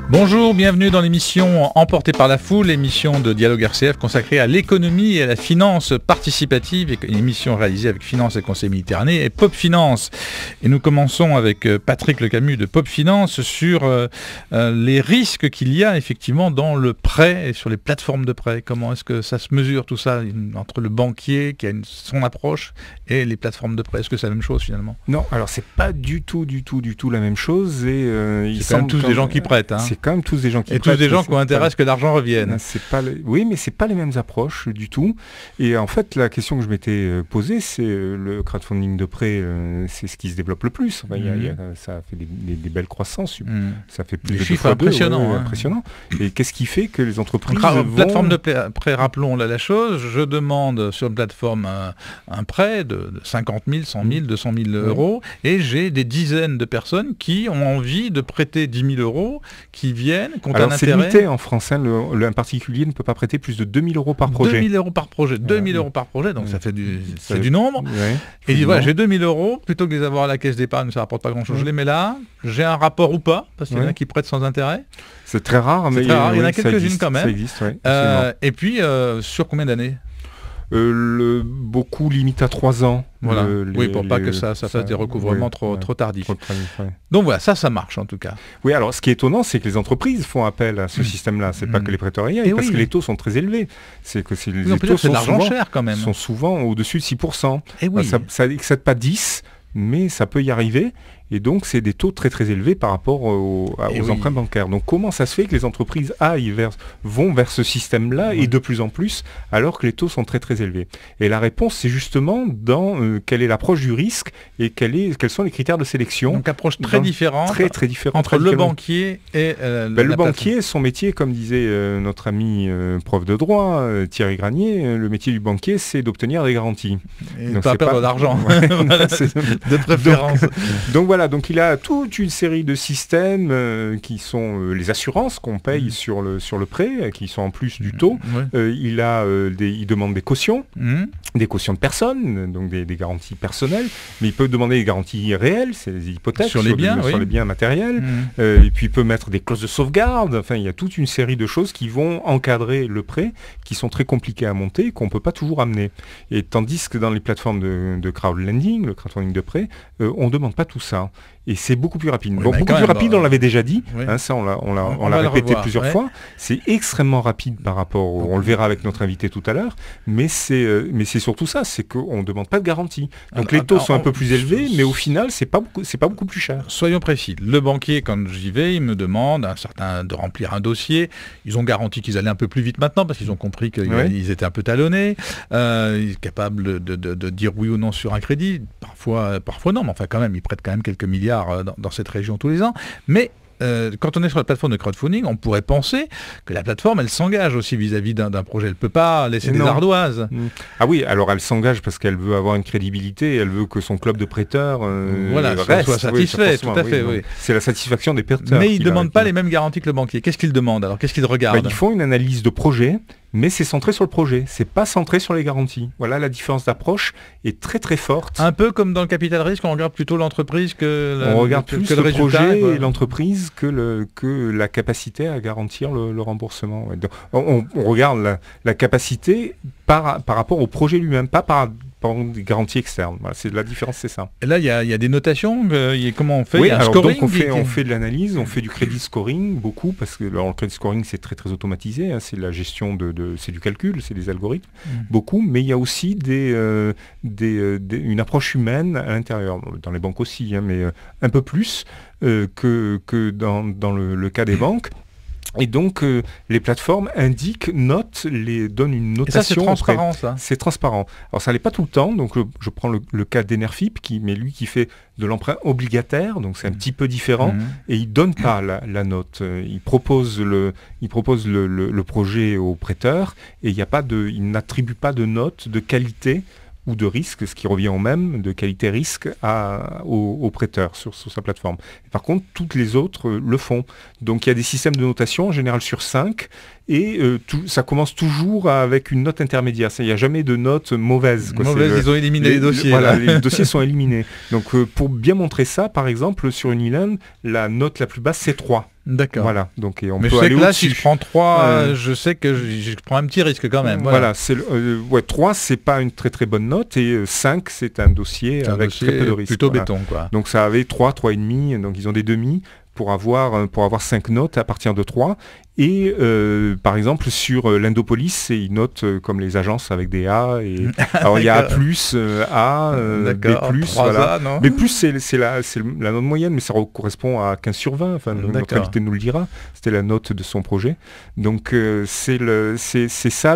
Bonjour, bienvenue dans l'émission Emporté par la foule, émission de Dialogue RCF consacrée à l'économie et à la finance participative, une émission réalisée avec Finance et Conseil Méditerranée et Pop Finance. Et nous commençons avec Patrick Le Camus de Pop Finance sur les risques qu'il y a effectivement dans le prêt et sur les plateformes de prêt. Comment est-ce que ça se mesure tout ça entre le banquier qui a son approche et les plateformes de prêt? Est-ce que c'est la même chose finalement? Non, alors c'est pas du tout la même chose. Et c'est quand même tous des gens qui prêtent. Hein. C'est quand même tous des gens qui prêtent. Et tous des gens qui ont intérêt à ce que l'argent revienne. Oui, mais c'est pas les mêmes approches du tout. Et en fait, la question que je m'étais posée, c'est le crowdfunding de prêt, c'est ce qui se développe le plus. Enfin, ça fait des belles croissances. Ça fait plus des chiffres impressionnants. Impressionnants. Et qu'est-ce qui fait que les entreprises plateforme de prêt, rappelons la chose, je demande sur une plateforme un prêt de 50 000, 100 000, 200 000 euros, et j'ai des dizaines de personnes qui ont envie de prêter 10 000 euros, qui viennent, qui ont un intérêt. C'est limité en France, hein, un particulier ne peut pas prêter plus de 2 000 euros par projet. 2 000 euros par projet, 2 000 euros par projet, donc ça fait du nombre. Et il dit, voilà, j'ai 2 000 euros, plutôt que de les avoir à la caisse d'épargne, ça ne rapporte pas grand-chose, je les mets là, j'ai un rapport ou pas, parce qu'il y en a qui prêtent sans intérêt. C'est très rare, mais il y en a quelques-unes quand même. Ça existe, et puis, sur combien d'années? Beaucoup limite à 3 ans. Voilà. Oui, pour pas que ça fasse des recouvrements trop tardifs. Donc voilà, ça marche en tout cas. Oui, alors ce qui est étonnant, c'est que les entreprises font appel à ce système-là. C'est pas que les prêteurs y aillent, parce que les taux sont très élevés. C'est que les taux sont de l'argent cher quand même. Sont souvent au-dessus de 6%. Et oui. Ça n'excède pas 10, mais ça peut y arriver. Et donc, c'est des taux très très élevés par rapport aux emprunts bancaires. Donc, comment ça se fait que les entreprises vont vers ce système-là et de plus en plus, alors que les taux sont très très élevés? Et la réponse, c'est justement dans quelle est l'approche du risque et quels sont les critères de sélection. Donc, approche très différente, très différente entre le banquier et le banquier, son métier, comme disait notre ami prof de droit, Thierry Granier, le métier du banquier, c'est d'obtenir des garanties. Et donc, pas perdre d'argent, de préférence. Donc voilà. Donc il a toute une série de systèmes qui sont les assurances qu'on paye sur le prêt, qui sont en plus du taux. Il demande des cautions, des cautions de personnes, donc des garanties personnelles, mais il peut demander des garanties réelles, c'est des hypothèques sur les biens matériels. Et puis il peut mettre des clauses de sauvegarde. Enfin, il y a toute une série de choses qui vont encadrer le prêt, qui sont très compliquées à monter, qu'on ne peut pas toujours amener. Et tandis que dans les plateformes de crowdlending, le crowdfunding de prêt, on ne demande pas tout ça. Et c'est beaucoup plus rapide. Beaucoup plus rapide, on l'avait déjà dit, ça on l'a répété plusieurs fois. C'est extrêmement rapide par rapport, on le verra avec notre invité tout à l'heure, mais c'est surtout ça, c'est qu'on ne demande pas de garantie. Donc les taux sont un peu plus élevés, mais au final, c'est pas beaucoup plus cher. Soyons précis. Le banquier, quand j'y vais, il me demande de remplir un dossier. Ils ont garanti qu'ils allaient un peu plus vite maintenant, parce qu'ils ont compris qu'ils étaient un peu talonnés, capables de dire oui ou non sur un crédit. Parfois non, mais enfin quand même, ils prêtent quand même quelques milliards dans cette région tous les ans, mais quand on est sur la plateforme de crowdfunding, on pourrait penser que la plateforme, elle s'engage aussi vis-à-vis d'un projet. Elle ne peut pas laisser des ardoises. Ah oui, alors elle s'engage parce qu'elle veut avoir une crédibilité, elle veut que son club de prêteurs soit satisfait, tout à fait. Oui. C'est la satisfaction des prêteurs. Mais ils ne demandent pas les mêmes garanties que le banquier. Qu'est-ce qu'ils demandent alors? Qu'est-ce qu'ils regardent? Ils font une analyse de projet, mais c'est centré sur le projet, c'est pas centré sur les garanties. Voilà, la différence d'approche est très très forte. Un peu comme dans le capital risque, on regarde plutôt l'entreprise on regarde plus le projet et l'entreprise que la capacité à garantir le remboursement. Donc, on regarde la capacité par rapport au projet lui-même, pas par des garanties externes. Voilà, la différence, c'est ça. Et là, il y a des notations. Comment on fait? Oui, alors donc on fait de l'analyse, on fait du credit scoring, beaucoup, parce que le credit scoring, c'est très très automatisé. Hein, c'est la gestion c'est du calcul, c'est des algorithmes, beaucoup. Mais il y a aussi une approche humaine à l'intérieur, dans les banques aussi, hein, mais un peu plus que dans le cas des banques. Et donc, les plateformes donnent une notation. Et ça, c'est transparent, ça? C'est transparent. Alors, ça n'est pas tout le temps. Donc, je prends le cas d'Enerfip, mais lui qui fait de l'emprunt obligataire, donc c'est un petit peu différent. Et il ne donne pas la note. Il propose le projet au prêteur et il n'attribue pas de note de qualité ou de risque, ce qui revient au même, de qualité-risque au prêteur sur sa plateforme. Par contre, toutes les autres le font. Donc il y a des systèmes de notation, en général sur 5, et ça commence toujours avec une note intermédiaire. Il n'y a jamais de note mauvaise. Ils ont éliminé les dossiers. Voilà, les dossiers sont éliminés. Donc pour bien montrer ça, par exemple, sur Uniland, la note la plus basse, c'est 3. D'accord. Voilà. Donc, et on mais peut je sais aller que là, au-dessus. si je prends 3, je sais que je prends un petit risque quand même. Voilà, 3, c'est pas une très très bonne note, et 5, c'est un dossier avec très peu de risque. Plutôt béton, quoi. Donc ça avait 3, 3,5, donc ils ont des demi pour avoir 5 notes à partir de 3. Et par exemple sur l'Indopolis, c'est une note comme les agences avec des A. Et... Alors il y a A+, A, B+, 3A, voilà. non B+, c'est la note moyenne, mais ça correspond à 15 sur 20. Enfin, notre invité nous le dira. C'était la note de son projet. Donc c'est ça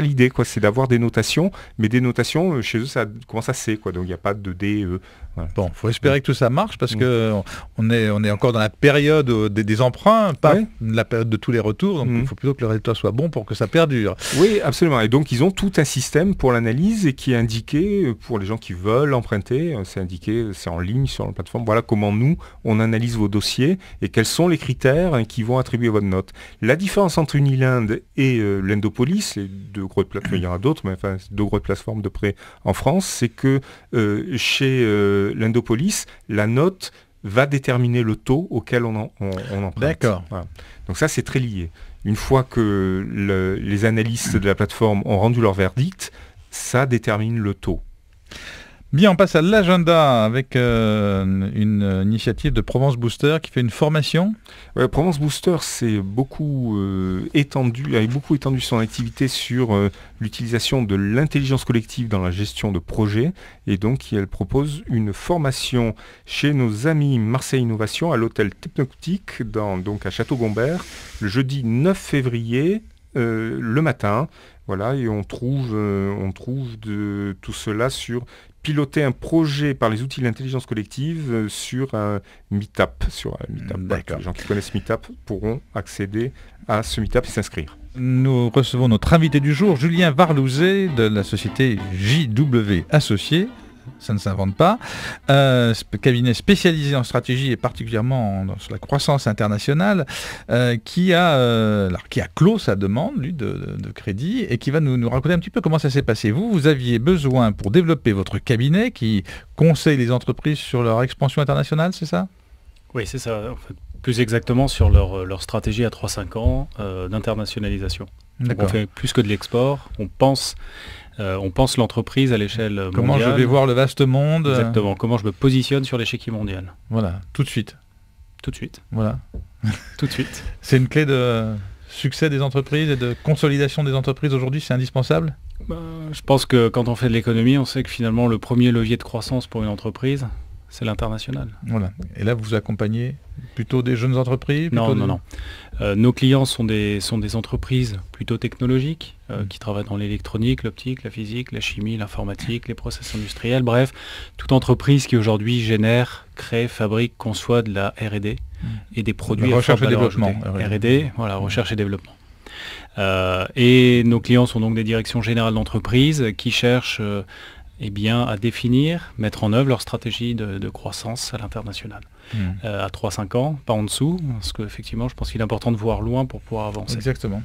l'idée, quoi. C'est d'avoir des notations, mais des notations, chez eux, ça commence à C, quoi. Donc il n'y a pas de D, E. Voilà. Bon, faut espérer que tout ça marche, parce que on est encore dans la période des emprunts, pas la période de tous les retours, donc il faut plutôt que le résultat soit bon pour que ça perdure. Oui, absolument. Et donc ils ont tout un système pour l'analyse et qui est indiqué pour les gens qui veulent emprunter. C'est indiqué, c'est en ligne sur la plateforme. Voilà comment nous, on analyse vos dossiers et quels sont les critères qui vont attribuer votre note. La différence entre Uniland et l'Indopolis, les deux grosses plateformes, il y en a d'autres, mais enfin, deux grosses plateformes de prêt en France, c'est que chez l'Indopolis, la note va déterminer le taux auquel on emprunte. D'accord. Voilà. Donc ça, c'est très lié. Une fois que les analystes de la plateforme ont rendu leur verdict, ça détermine le taux. Bien, on passe à l'agenda avec une initiative de Provence Booster qui fait une formation. Ouais, Provence Booster s'est beaucoup étendu son activité sur l'utilisation de l'intelligence collective dans la gestion de projets. Et donc, elle propose une formation chez nos amis Marseille Innovation à l'hôtel Technoptique, donc à Château-Gombert, le jeudi 9 février, le matin. Voilà, et on trouve de tout cela sur piloter un projet par les outils de l'intelligence collective sur un Meetup. D'accord. Les gens qui connaissent Meetup pourront accéder à ce Meetup et s'inscrire. Nous recevons notre invité du jour, Julien Varlouzet de la société JW Associés. Ça ne s'invente pas. Cabinet spécialisé en stratégie et particulièrement sur la croissance internationale, qui a clos sa demande, lui, de crédit, et qui va nous raconter un petit peu comment ça s'est passé. Vous aviez besoin, pour développer votre cabinet, qui conseille les entreprises sur leur expansion internationale, c'est ça ? Oui, c'est ça. En fait, plus exactement sur leur stratégie à 3-5 ans d'internationalisation. Donc on fait plus que de l'export. On pense l'entreprise à l'échelle mondiale. Comment je vais voir le vaste monde. Exactement. Comment je me positionne sur l'échiquier mondial. Voilà, tout de suite. Tout de suite. Voilà. Tout de suite. C'est une clé de succès des entreprises et de consolidation des entreprises aujourd'hui, c'est indispensable ? Je pense que quand on fait de l'économie, on sait que finalement le premier levier de croissance pour une entreprise, c'est l'international. Voilà. Et là, vous accompagnez plutôt des jeunes entreprises ? Non. Nos clients sont des entreprises plutôt technologiques qui travaillent dans l'électronique, l'optique, la physique, la chimie, l'informatique, les process industriels. Bref, toute entreprise qui aujourd'hui génère, crée, fabrique, conçoit de la R&D et des produits à recherche forte et valeur développement. R&D, voilà, recherche et développement. Et nos clients sont donc des directions générales d'entreprise qui cherchent à définir, mettre en œuvre leur stratégie de croissance à l'international. À 3-5 ans, pas en dessous, parce qu'effectivement, je pense qu'il est important de voir loin pour pouvoir avancer. Exactement.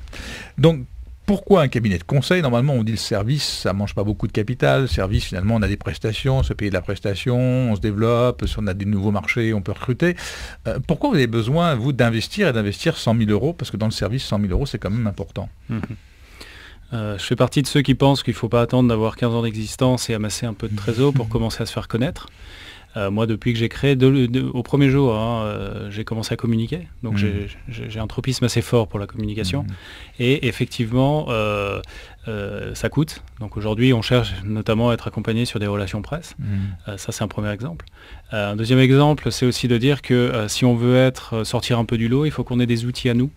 Donc, pourquoi un cabinet de conseil ? Normalement, on dit le service, ça ne mange pas beaucoup de capital. Le service, finalement, on a des prestations, on se paye de la prestation, on se développe, si on a des nouveaux marchés, on peut recruter. Pourquoi vous avez besoin, vous, d'investir 100 000 euros ? Parce que dans le service, 100 000 euros, c'est quand même important. Je fais partie de ceux qui pensent qu'il ne faut pas attendre d'avoir 15 ans d'existence et amasser un peu de trésor pour commencer à se faire connaître. Moi, depuis que j'ai créé, au premier jour, j'ai commencé à communiquer. Donc j'ai un tropisme assez fort pour la communication. Et effectivement, ça coûte. Donc aujourd'hui, on cherche notamment à être accompagné sur des relations presse. Ça, c'est un premier exemple. Un deuxième exemple, c'est aussi de dire que si on veut sortir un peu du lot, il faut qu'on ait des outils à nous.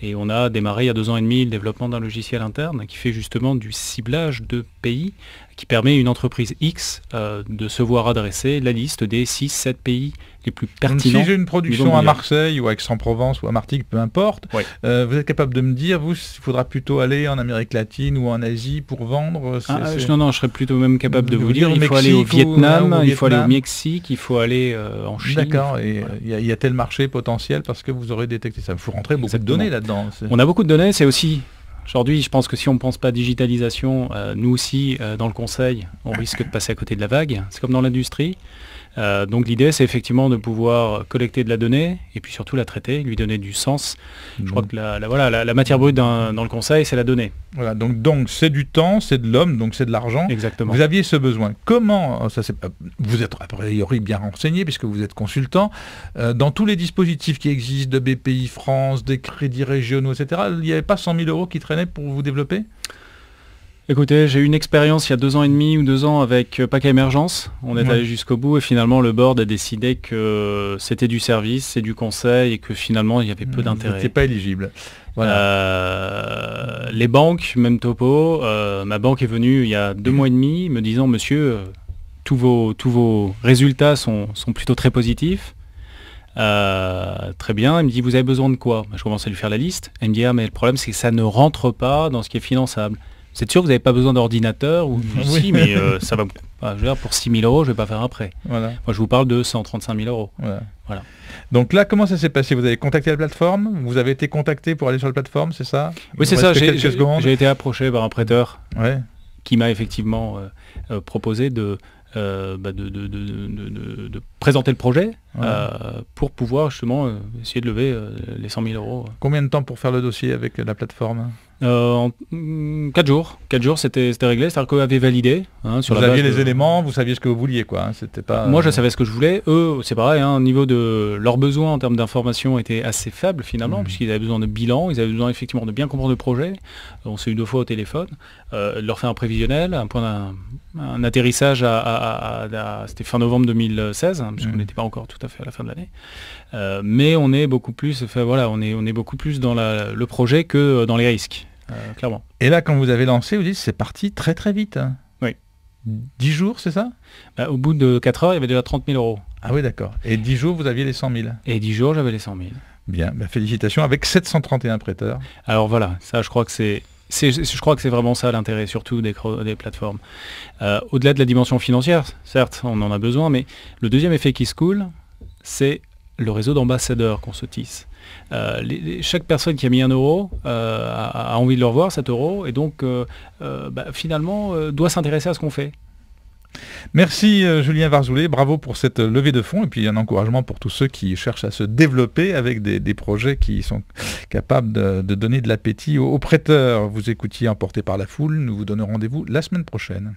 Et on a démarré il y a 2 ans et demi le développement d'un logiciel interne qui fait justement du ciblage de pays, qui permet à une entreprise X de se voir adresser la liste des 6-7 pays les plus pertinents. Si j'ai une production à Marseille ou à Aix-en-Provence ou à Martigues, peu importe, vous êtes capable de me dire, il faudra plutôt aller en Amérique latine ou en Asie pour vendre Non, je serais plutôt même capable de vous dire, il faut aller au Vietnam, il faut aller au Mexique, il faut aller en Chine. D'accord, et il y a tel marché potentiel parce que vous aurez détecté ça. Il faut rentrer beaucoup de données là-dedans. On a beaucoup de données, c'est aussi... Aujourd'hui, je pense que si on ne pense pas digitalisation, nous aussi, dans le conseil, on risque de passer à côté de la vague. C'est comme dans l'industrie. Donc l'idée, c'est effectivement de pouvoir collecter de la donnée et puis surtout la traiter, lui donner du sens. Je crois que la matière brute dans le conseil, c'est la donnée. Voilà, donc c'est du temps, c'est de l'homme, donc c'est de l'argent. Exactement. Vous aviez ce besoin. Comment vous êtes a priori bien renseigné puisque vous êtes consultant. Dans tous les dispositifs qui existent de BPI France, des crédits régionaux, etc., il n'y avait pas 100 000 € qui traînaient pour vous développer ? Écoutez, j'ai eu une expérience il y a 2 ans et demi ou 2 ans avec PACA Émergence. On est allé jusqu'au bout et finalement le board a décidé que c'était du service, c'est du conseil et que finalement il y avait peu d'intérêt. C'était pas éligible. Voilà. Les banques, même topo, ma banque est venue il y a 2 mois et demi me disant monsieur, tous vos résultats sont plutôt très positifs. Très bien, il me dit vous avez besoin de quoi ? Je commence à lui faire la liste. Elle me dit mais le problème c'est que ça ne rentre pas dans ce qui est finançable. C'est sûr que vous n'avez pas besoin d'ordinateur ou si, mais ça va. Je veux dire, pour 6 000 €, je ne vais pas faire un prêt. Voilà. Moi, je vous parle de 135 000 €. Voilà. Donc là, comment ça s'est passé ? Vous avez contacté la plateforme ? Vous avez été contacté pour aller sur la plateforme, c'est ça ? Oui, c'est ça. J'ai été approché par un prêteur qui m'a effectivement proposé de présenter le projet pour pouvoir justement essayer de lever les 100 000 €. Combien de temps pour faire le dossier avec la plateforme ? En 4 jours. 4 jours, c'était réglé. C'est-à-dire qu'eux avaient validé. Sur vous aviez les éléments, vous saviez ce que vous vouliez, quoi. C'était pas. Moi, je savais ce que je voulais. Eux, c'est pareil. Au niveau de leurs besoins en termes d'information était assez faible finalement, puisqu'ils avaient besoin de bilan. Ils avaient besoin effectivement de bien comprendre le projet. On s'est eu 2 fois au téléphone. De leur faire un prévisionnel, un atterrissage c'était fin novembre 2016, puisqu'on n'était pas encore tout à fait à la fin de l'année. Mais on est beaucoup plus. On est beaucoup plus dans le projet que dans les risques. Clairement. Et là, quand vous avez lancé, vous dites c'est parti très très vite. Oui. 10 jours, c'est ça ? Au bout de 4 heures, il y avait déjà 30 000 €. Ah oui, d'accord. Et 10 jours, vous aviez les 100 000 ? Et 10 jours, j'avais les 100 000. Bien, félicitations, avec 731 prêteurs. Alors voilà, ça je crois que c'est vraiment ça l'intérêt, surtout des plateformes. Au-delà de la dimension financière, certes, on en a besoin, mais le deuxième effet qui se coule, c'est le réseau d'ambassadeurs qu'on se tisse. Chaque personne qui a mis 1 € a envie de le revoir, cet euro, et donc finalement doit s'intéresser à ce qu'on fait. Merci Julien Varzoulet, bravo pour cette levée de fonds et puis un encouragement pour tous ceux qui cherchent à se développer avec des projets qui sont capables de donner de l'appétit aux prêteurs. Vous écoutiez Emporté par la foule, nous vous donnons rendez-vous la semaine prochaine.